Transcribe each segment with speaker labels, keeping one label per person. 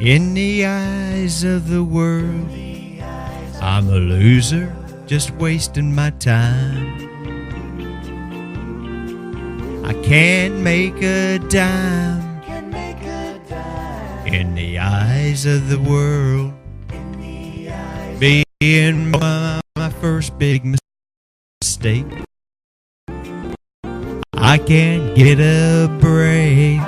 Speaker 1: In the eyes of the world, I'm a loser, just wasting my time. I can't make a dime in the eyes of the world. Being my first big mistake, I can't get a break.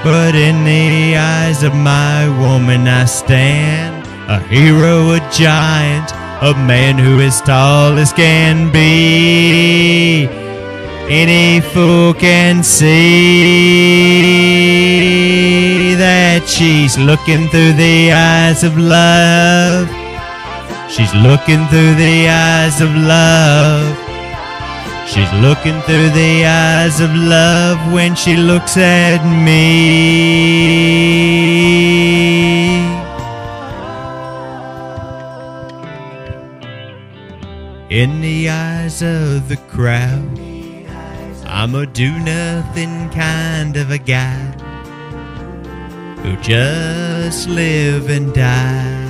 Speaker 1: But in the eyes of my woman I stand, a hero, a giant, a man who is tall as can be. Any fool can see that she's looking through the eyes of love. She's looking through the eyes of love. She's looking through the eyes of love when she looks at me. In the eyes of the crowd, I'm a do-nothing kind of a guy who just live and die.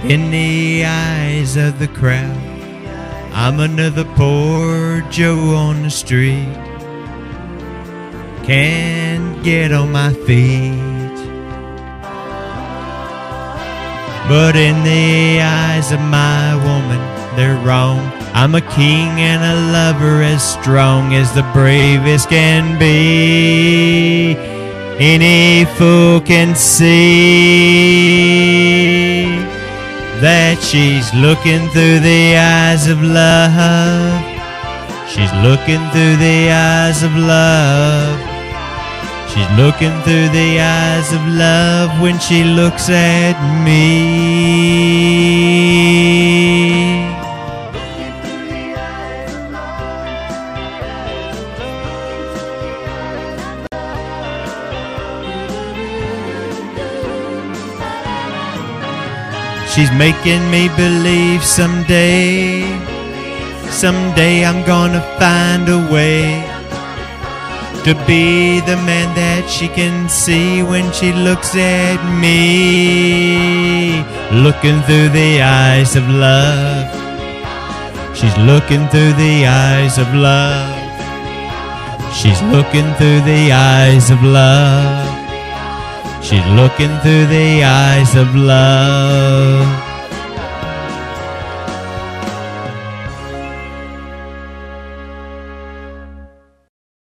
Speaker 1: In the eyes of the crowd, I'm another poor Joe on the street. Can't get on my feet. But in the eyes of my woman, they're wrong. I'm a king and a lover as strong as the bravest can be. Any fool can see that she's looking through the eyes of love. She's looking through the eyes of love. She's looking through the eyes of love when she looks at me. She's making me believe someday I'm gonna find a way to be the man that she can see when she looks at me. Looking through the eyes of love. She's looking through the eyes of love. She's looking through the eyes of love. She's looking through the eyes of love.